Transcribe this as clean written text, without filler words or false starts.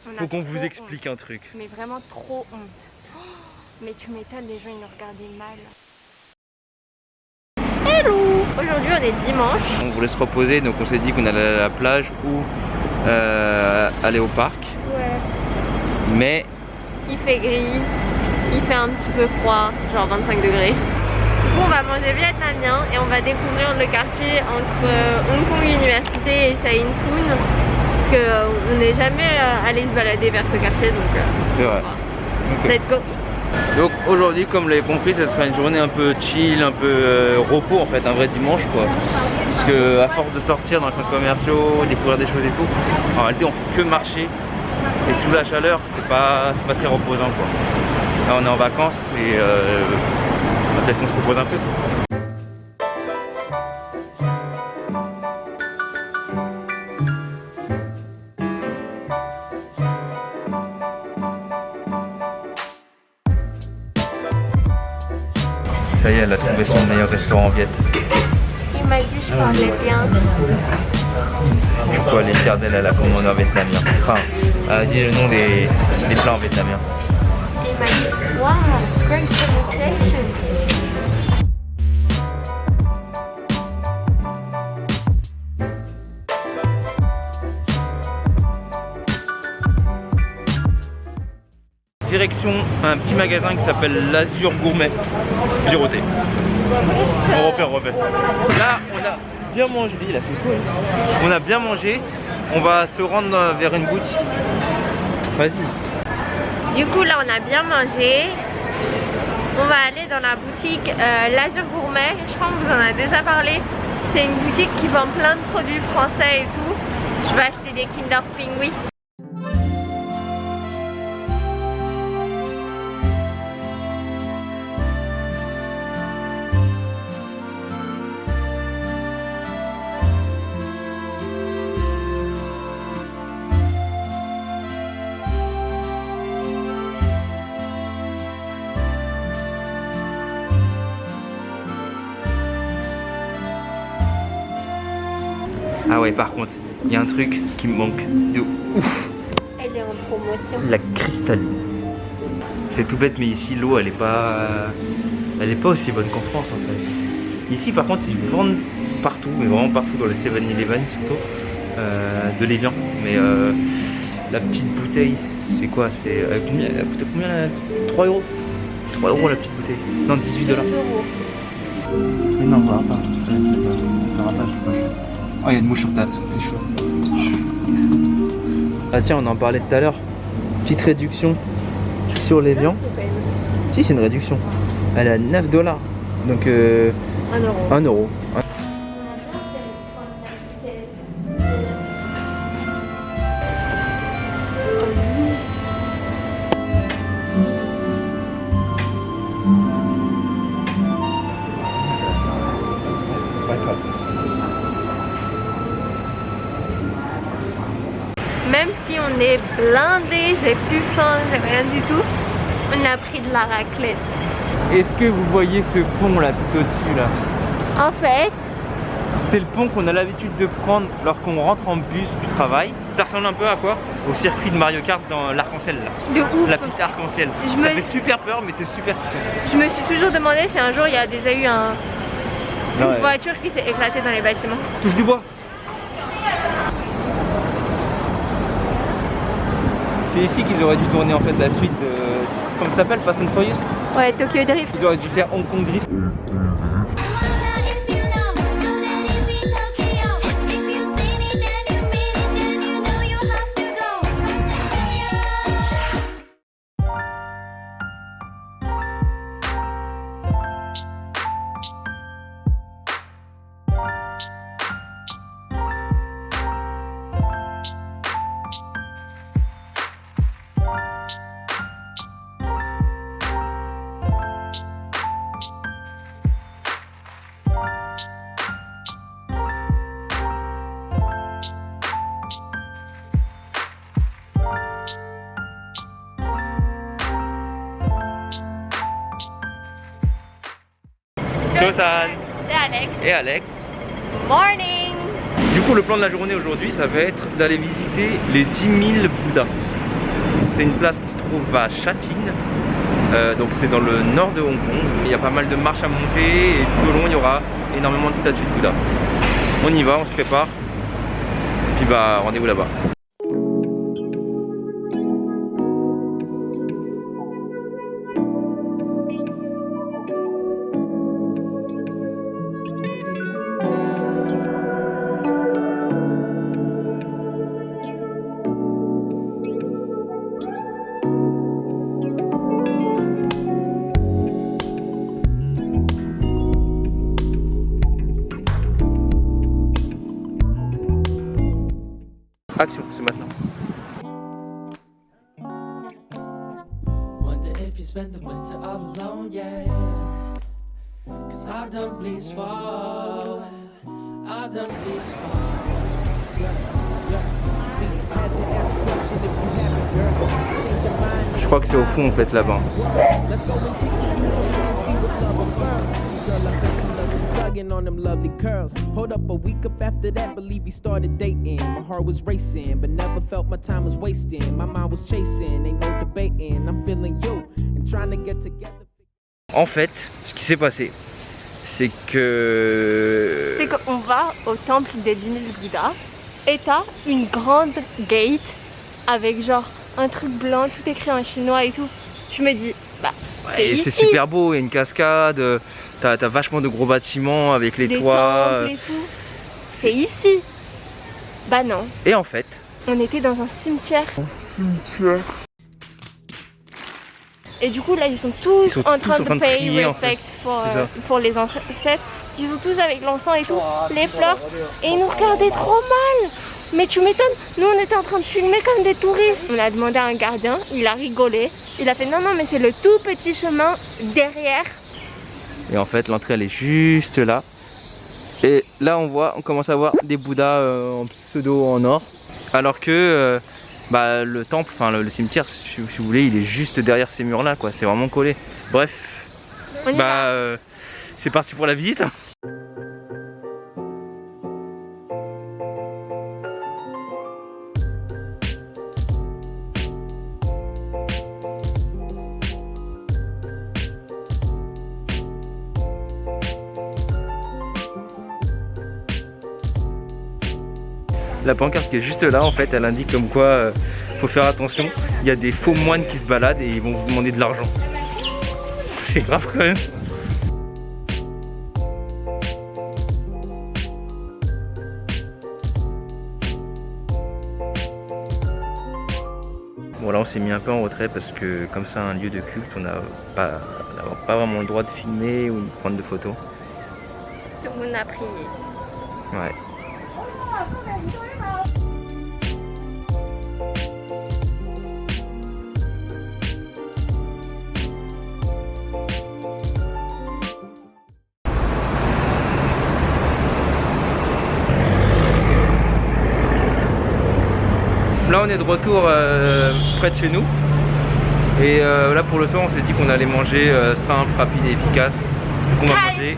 Faut qu'on vous explique un truc. Mais vraiment trop honte. Oh, mais tu m'étonnes, les gens ils nous regardaient mal. Hello! Aujourd'hui on est dimanche. On voulait se reposer, donc on s'est dit qu'on allait aller à la plage ou aller au parc. Ouais. Mais il fait gris, il fait un petit peu froid, genre 25 degrés. Du coup on va manger vietnamien et on va découvrir le quartier entre Hong Kong Université et Sai Kung. Parce qu'on n'est jamais allé se balader vers ce quartier, donc c'est vrai. Okay. Let's go. Donc aujourd'hui, comme vous l'avez compris, ce sera une journée un peu chill, un peu repos en fait, un vrai dimanche quoi. Parce que à force de sortir dans les centres commerciaux, découvrir des choses et tout, en réalité on fait que marcher. Et sous la chaleur, c'est pas très reposant quoi. Là on est en vacances et peut-être qu'on se repose un peu. Ça y est, elle a trouvé son meilleur restaurant viet. Il m'a dit je parlais bien. Du coup, elle est fière d'elle, elle a commandé en vietnamien. Enfin, elle a dit le nom des plats en vietnamien. Il m'a dit wow, great pronunciation. Direction un petit magasin qui s'appelle l'Azur Gourmet. Giroté. On refait. Là, on a bien mangé. Il a fait quoi? On a bien mangé. On va se rendre vers une boutique. Vas-y. Du coup, là, on a bien mangé. On va aller dans la boutique l'Azur Gourmet. Je crois qu'on vous en a déjà parlé. C'est une boutique qui vend plein de produits français et tout. Je vais acheter des Kinder Pingui. Ah ouais, par contre, il y a un truc qui me manque de ouf. Elle est en promotion. La cristalline. C'est tout bête, mais ici l'eau elle est pas aussi bonne qu'en France en fait. Ici par contre ils vendent partout, mais vraiment partout dans les 7-Eleven surtout, de l'évian. Mais la petite bouteille, c'est quoi? C'est combien? Elle coûte combien là? 3 euros. 3 euros la petite bouteille. Non, 18 $. Mais non, ça va pas. Ça va pas, je sais pas. Oh, il y a une mouche sur table, c'est chaud. Ah tiens, on en parlait tout à l'heure. Petite réduction sur l'évian. Si, c'est une réduction. Elle est à 9 $. Donc 1 euro. Même si on est blindé, j'ai plus faim, j'ai rien du tout, on a pris de la raclette. Est-ce que vous voyez ce pont là tout au-dessus là? En fait, c'est le pont qu'on a l'habitude de prendre lorsqu'on rentre en bus du travail. Ça ressemble un peu à quoi? Au circuit de Mario Kart dans l'arc-en-ciel là. De ouf. La piste arc-en-ciel. Ça fait super peur mais c'est super cool. Je me suis toujours demandé si un jour il y a déjà eu une voiture qui s'est éclatée dans les bâtiments. Touche du bois. C'est ici qu'ils auraient dû tourner en fait la suite de... Comment ça s'appelle? Fast and Furious? Ouais, Tokyo Drift. Ils auraient dû faire Hong Kong Drift. Josan C'est Alex. et Alex. Morning. Du coup, le plan de la journée aujourd'hui, ça va être d'aller visiter les 10 000 Bouddhas. c'est une place qui se trouve à Sha-Tin. Donc c'est dans le nord de Hong Kong. Il y a pas mal de marches à monter et tout au long il y aura énormément de statues de Bouddha. On y va, on se prépare. Puis bah rendez-vous là-bas. Action, c'est maintenant. Wonder if you spend the winter all alone, yeah. Cause I don't bleeds fall. I don't bleeds fall. See, I had to ask a question if you happy, girl. I change your mind. Je crois que c'est au fond en fait là-bas. Let's go and kick it and see what love unfurls. Girl, I bet you love some tugging on them lovely curls. Hold up, a week up after that, believe we started dating. My heart was racing, but never felt my time was wasting. My mind was chasing, ain't no debating. I'm feeling you and trying to get together. En fait, ce qui s'est passé, c'est que... C'est qu'on va au temple des 10 000 Bouddhas et t'as une grande gate avec genre un truc blanc, tout écrit en chinois et tout. Je me dis, bah, Ouais, c'est super beau, il y a une cascade, t'as vachement de gros bâtiments avec les des toits. temples et tout. C'est ici. Bah non, Et en fait, on était dans un cimetière. Et du coup là ils sont tous en train de payer prier, en respect fait. pour les ancêtres. Ils sont tous avec l'encens et tout, les fleurs. Et ils nous regardaient trop mal. Mais tu m'étonnes, nous on était en train de filmer comme des touristes. On a demandé à un gardien, il a rigolé. Il a fait non mais c'est le tout petit chemin derrière. et en fait l'entrée elle est juste là. Et là on commence à voir des Bouddhas en pseudo en or. Alors que bah, le temple, enfin le cimetière si vous voulez, il est juste derrière ces murs là quoi, c'est vraiment collé. Bref, On y va. c'est parti pour la visite. La pancarte qui est juste là en fait, elle indique comme quoi faut faire attention, il y a des faux moines qui se baladent et ils vont vous demander de l'argent. C'est grave quand même. Bon là on s'est mis un peu en retrait parce que comme c'est un lieu de culte, on n'a pas vraiment le droit de filmer ou de prendre de photos. Donc on a prié. Ouais. Là on est de retour près de chez nous et là pour le soir on s'est dit qu'on allait manger simple, rapide et efficace. Donc on va manger